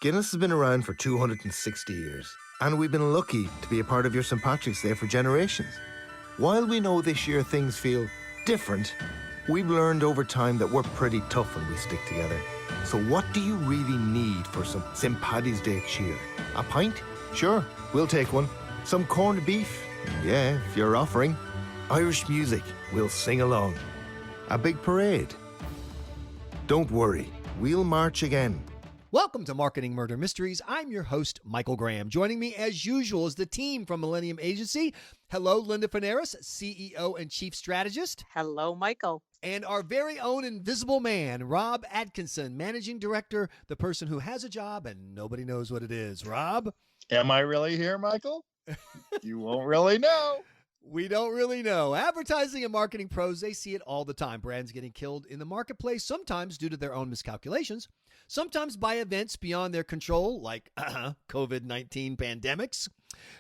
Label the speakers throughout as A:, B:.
A: Guinness has been around for 260 years, and we've been lucky to be a part of your St. Patrick's Day for generations. While we know this year things feel different, we've learned over time that we're pretty tough when we stick together. So what do you really need for some St. Paddy's Day cheer? A pint? Sure, we'll take one. Some corned beef? Yeah, if you're offering. Irish music? We'll sing along. A big parade? Don't worry, we'll march again.
B: Welcome to Marketing Murder Mysteries. I'm your host, Michael Graham. Joining me, as usual, is the team from Millennium Agency. Hello, Linda Fanaras, CEO and Chief Strategist.
C: Hello, Michael.
B: And our very own invisible man, Rob Atkinson, Managing Director, the person who has a job and nobody knows what it is. Rob?
D: Am I really here, Michael? You won't really know.
B: We don't really know. Advertising and marketing pros, they see it all the time. Brands getting killed in the marketplace, sometimes due to their own miscalculations, sometimes by events beyond their control, like COVID-19 pandemics.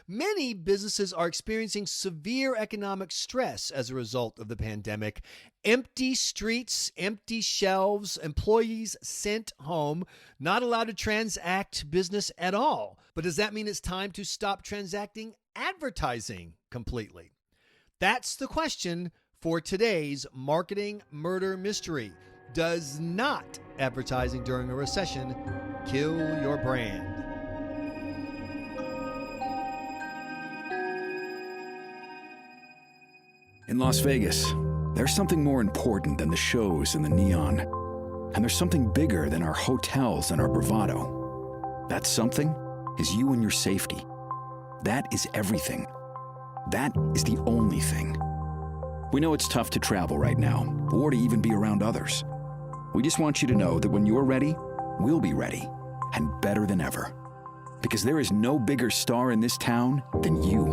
B: Many businesses are experiencing severe economic stress as a result of the pandemic. Empty streets, empty shelves, employees sent home, not allowed to transact business at all. But does that mean it's time to stop transacting advertising completely? That's the question for today's Marketing Murder Mystery. Does not advertising during a recession kill your brand?
E: In Las Vegas, there's something more important than the shows and the neon. And there's something bigger than our hotels and our bravado. That something is you and your safety. That is everything. That is the only thing. We know it's tough to travel right now, or to even be around others. We just want you to know that when you're ready, we'll be ready, and better than ever. Because there is no bigger star in this town than you.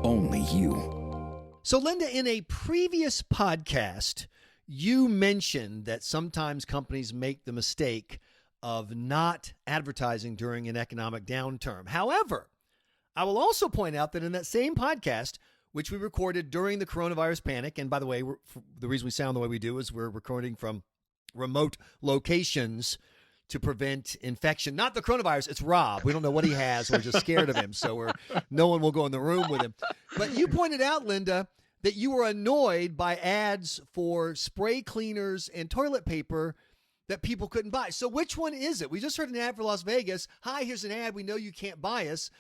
E: Only you.
B: So, Linda, in a previous podcast, you mentioned that sometimes companies make the mistake of not advertising during an economic downturn. However, I will also point out that in that same podcast, which we recorded during the coronavirus panic, and by the way, the reason we sound the way we do is we're recording from remote locations to prevent infection. Not the coronavirus, it's Rob. We don't know what he has. We're just scared of him, so no one will go in the room with him. But you pointed out, Linda, that you were annoyed by ads for spray cleaners and toilet paper that people couldn't buy. So which one is it? We just heard an ad for Las Vegas. Hi, here's an ad. We know you can't buy us.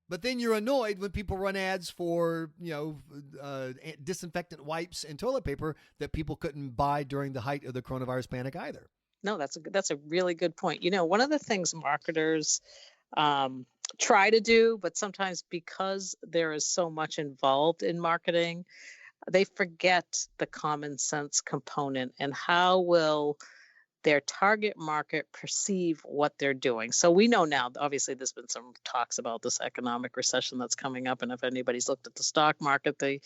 B: But then you're annoyed when people run ads for, disinfectant wipes and toilet paper that people couldn't buy during the height of the coronavirus panic either.
C: No, that's a really good point. You know, one of the things marketers try to do, but sometimes because there is so much involved in marketing, they forget the common sense component and how will their target market perceive what they're doing. So we know now, obviously there's been some talks about this economic recession that's coming up. And if anybody's looked at the stock market, they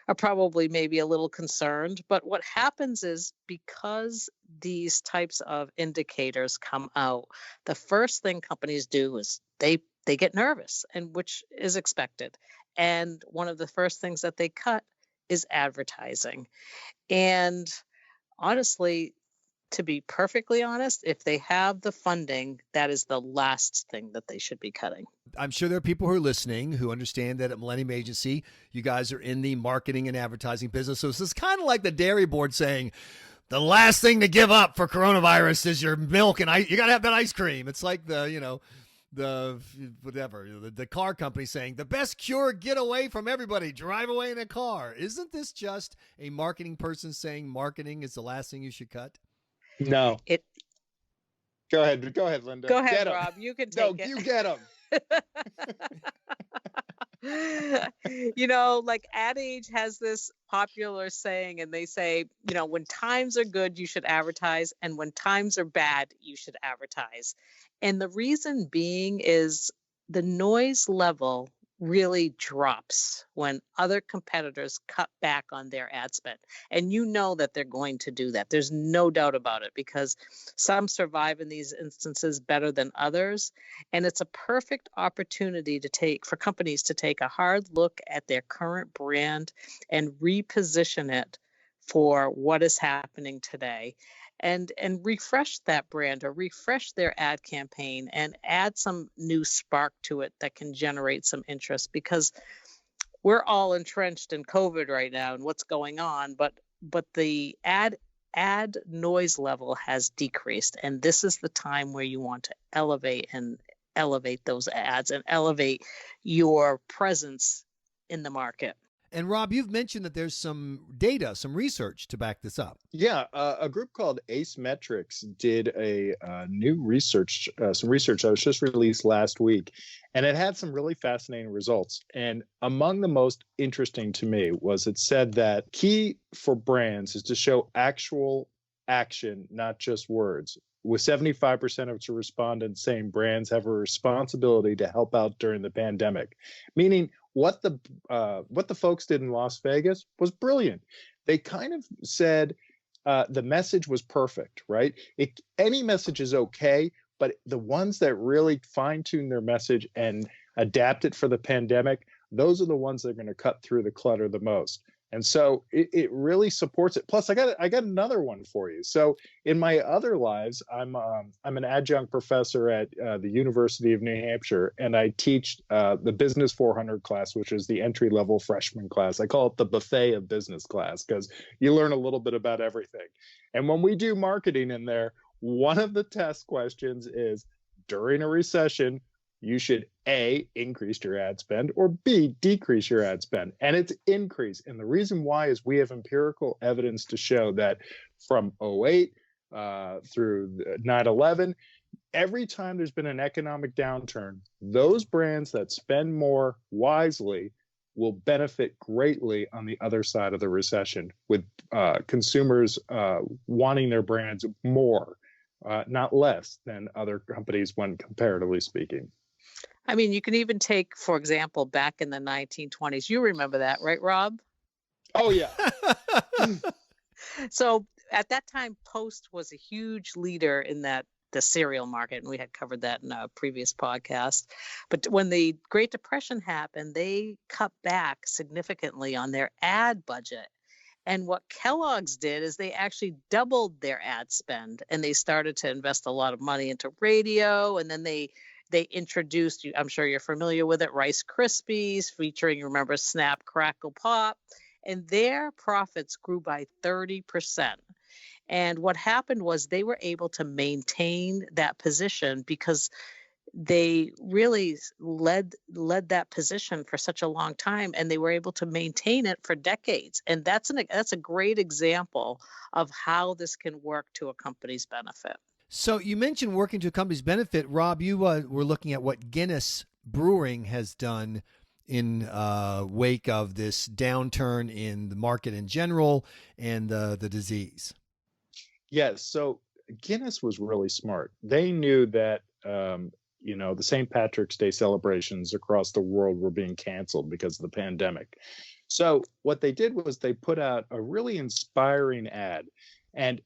C: are probably maybe a little concerned. But what happens is because these types of indicators come out, the first thing companies do is they get nervous, and which is expected. And one of the first things that they cut is advertising. And honestly, to be perfectly honest, if they have the funding, that is the last thing that they should be cutting.
B: I'm sure there are people who are listening who understand that at Millennium Agency, you guys are in the marketing and advertising business. So this is kind of like the dairy board saying, the last thing to give up for coronavirus is your milk and you got to have that ice cream. It's like the car company saying the best cure, get away from everybody, drive away in a car. Isn't this just a marketing person saying marketing is the last thing you should cut?
D: No. Go ahead, Linda.
C: Go ahead, Rob. You can take it.
D: No, you get them.
C: Like Ad Age has this popular saying, and they say, when times are good, you should advertise, and when times are bad, you should advertise. And the reason being is the noise level really drops when other competitors cut back on their ad spend. And you know that they're going to do that. There's no doubt about it, because some survive in these instances better than others. And it's a perfect opportunity for companies to take a hard look at their current brand and reposition it for what is happening today, and refresh that brand or refresh their ad campaign and add some new spark to it that can generate some interest, because we're all entrenched in COVID right now and what's going on, but the ad noise level has decreased, and this is the time where you want to elevate those ads and elevate your presence in the market.
B: And Rob, you've mentioned that there's some data, some research to back this up.
D: Yeah, a group called Ace Metrics did a new research, some research that was just released last week, and it had some really fascinating results. And among the most interesting to me was it said that key for brands is to show actual action, not just words. With 75% of its respondents saying brands have a responsibility to help out during the pandemic, meaning what the folks did in Las Vegas was brilliant. They kind of said the message was perfect, right? Any message is okay, but the ones that really fine-tune their message and adapt it for the pandemic, those are the ones that are going to cut through the clutter the most. And so it really supports it. Plus, I got another one for you. So in my other lives, I'm an adjunct professor at the University of New Hampshire, and I teach the Business 400 class, which is the entry-level freshman class. I call it the buffet of business class because you learn a little bit about everything. And when we do marketing in there, one of the test questions is, during a recession, you should A, increase your ad spend, or B, decrease your ad spend. And it's increase. And the reason why is we have empirical evidence to show that from 08 through 9/11, every time there's been an economic downturn, those brands that spend more wisely will benefit greatly on the other side of the recession, with consumers wanting their brands more, not less than other companies when comparatively speaking.
C: I mean, you can even take, for example, back in the 1920s. You remember that, right, Rob?
D: Oh, yeah.
C: So at that time, Post was a huge leader in the cereal market, and we had covered that in a previous podcast. But when the Great Depression happened, they cut back significantly on their ad budget. And what Kellogg's did is they actually doubled their ad spend, and they started to invest a lot of money into radio, and then they introduced, I'm sure you're familiar with it, Rice Krispies, featuring, remember, Snap, Crackle, Pop, and their profits grew by 30%. And what happened was they were able to maintain that position because they really led that position for such a long time, and they were able to maintain it for decades. And that's a great example of how this can work to a company's benefit.
B: So you mentioned working to a company's benefit. Rob, you were looking at what Guinness Brewing has done in wake of this downturn in the market in general and the disease.
D: Yes. So Guinness was really smart. They knew that, the St. Patrick's Day celebrations across the world were being canceled because of the pandemic. So what they did was they put out a really inspiring ad, and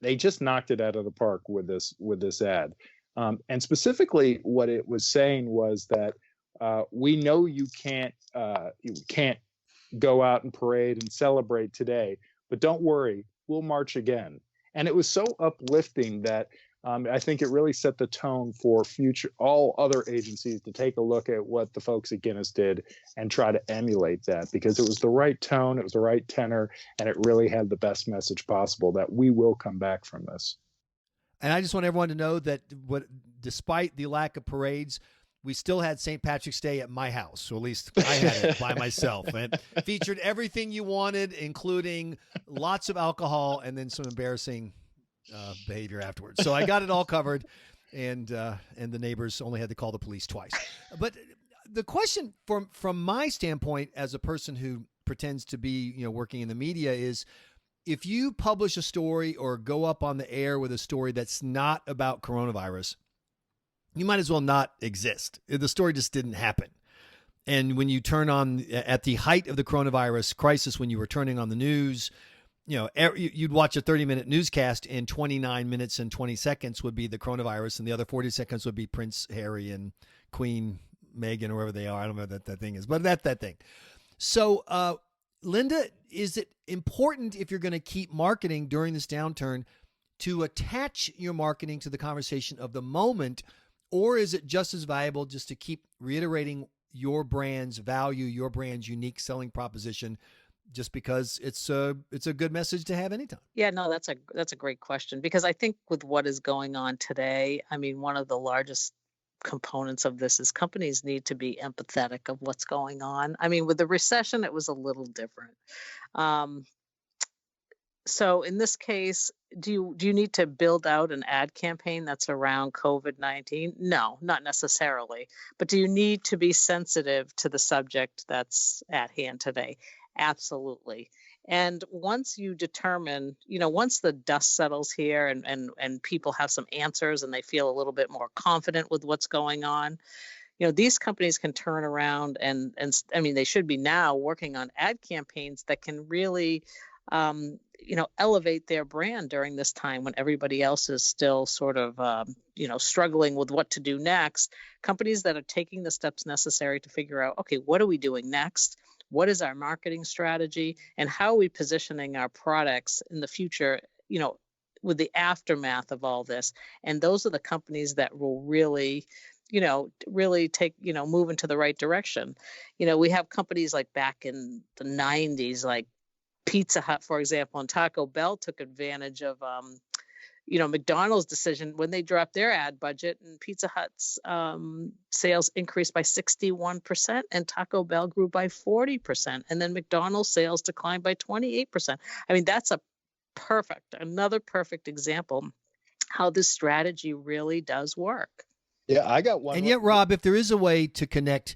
D: they just knocked it out of the park with this ad. And specifically, what it was saying was that we know you can't go out and parade and celebrate today, but don't worry, we'll march again. And it was so uplifting that I think it really set the tone for all other agencies to take a look at what the folks at Guinness did and try to emulate that, because it was the right tone, it was the right tenor, and it really had the best message possible that we will come back from this.
B: And I just want everyone to know that despite the lack of parades, we still had St. Patrick's Day at my house, or at least I had it by myself. And it featured everything you wanted, including lots of alcohol and then some embarrassing behavior afterwards. So I got it all covered, and the neighbors only had to call the police twice. But the question from my standpoint as a person who pretends to be working in the media is, if you publish a story or go up on the air with a story that's not about coronavirus, you might as well not exist. The story just didn't happen. And when you turn on at the height of the coronavirus crisis, when you were turning on the news, you'd watch a 30-minute newscast, and 29 minutes and 20 seconds would be the coronavirus, and the other 40 seconds would be Prince Harry and Queen Meghan, or whoever they are. I don't know what that thing is, but that thing. So Linda, is it important if you're going to keep marketing during this downturn to attach your marketing to the conversation of the moment, or is it just as valuable just to keep reiterating your brand's value, your brand's unique selling proposition, just because it's a good message to have anytime?
C: Yeah, no, that's a great question, because I think with what is going on today, I mean, one of the largest components of this is companies need to be empathetic of what's going on. I mean, with the recession, it was a little different. So in this case, do you need to build out an ad campaign that's around COVID-19? No, not necessarily. But do you need to be sensitive to the subject that's at hand today? Absolutely. And once you determine, once the dust settles here and people have some answers and they feel a little bit more confident with what's going on, these companies can turn around and I mean, they should be now working on ad campaigns that can really elevate their brand during this time when everybody else is still sort of, struggling with what to do next. Companies that are taking the steps necessary to figure out, okay, what are we doing next? What is our marketing strategy? And how are we positioning our products in the future, with the aftermath of all this? And those are the companies that will really take, move into the right direction. We have companies like back in the 90s, like Pizza Hut, for example, and Taco Bell took advantage of, McDonald's decision when they dropped their ad budget, and Pizza Hut's sales increased by 61% and Taco Bell grew by 40%. And then McDonald's sales declined by 28%. I mean, that's another perfect example how this strategy really does work.
D: Yeah, I got one.
B: And yet, Rob, if there is a way to connect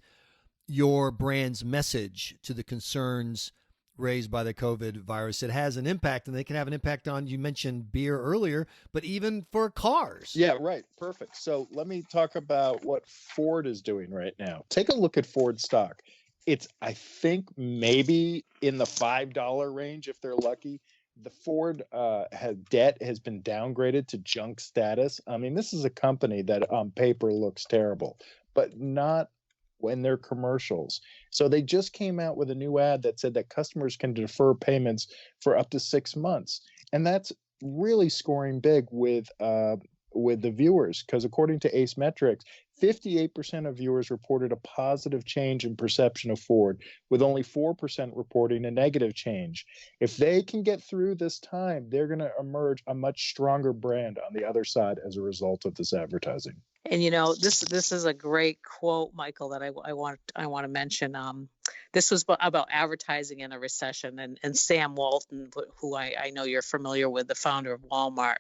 B: your brand's message to the concerns raised by the COVID virus, it has an impact, and they can have an impact on, you mentioned beer earlier, but even for cars.
D: Yeah, right. Perfect. So let me talk about what Ford is doing right now. Take a look at Ford stock. It's, I think, maybe in the $5 range if they're lucky. The Ford debt has been downgraded to junk status. I mean, this is a company that on paper looks terrible, but not when they're commercials. So they just came out with a new ad that said that customers can defer payments for up to 6 months. And that's really scoring big with the viewers, because according to Ace Metrics, 58% of viewers reported a positive change in perception of Ford, with only 4% reporting a negative change. If they can get through this time, they're going to emerge a much stronger brand on the other side as a result of this advertising.
C: And this is a great quote, Michael, that I want to mention. This was about advertising in a recession, and Sam Walton, who I know you're familiar with, the founder of Walmart.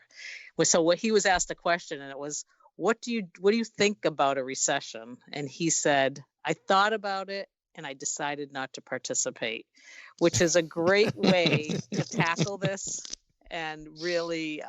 C: So what he was asked a question, and it was, what do you think about a recession? And he said, I thought about it and I decided not to participate, which is a great way to tackle this and really,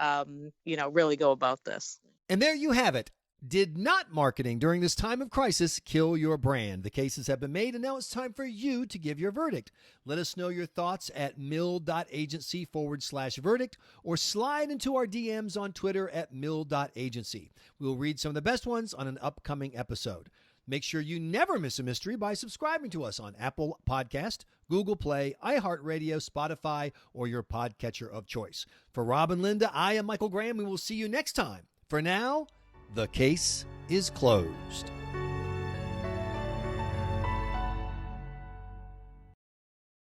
C: really go about this.
B: And there you have it. Did not marketing during this time of crisis kill your brand? The cases have been made, and now it's time for you to give your verdict. Let us know your thoughts at mill.agency/verdict, or slide into our DMs on Twitter at mill.agency. We'll read some of the best ones on an upcoming episode. Make sure you never miss a mystery by subscribing to us on Apple Podcast, Google Play, iHeartRadio, Spotify, or your podcatcher of choice. For Rob and Linda, I am Michael Graham. We will see you next time. For now, the case is closed.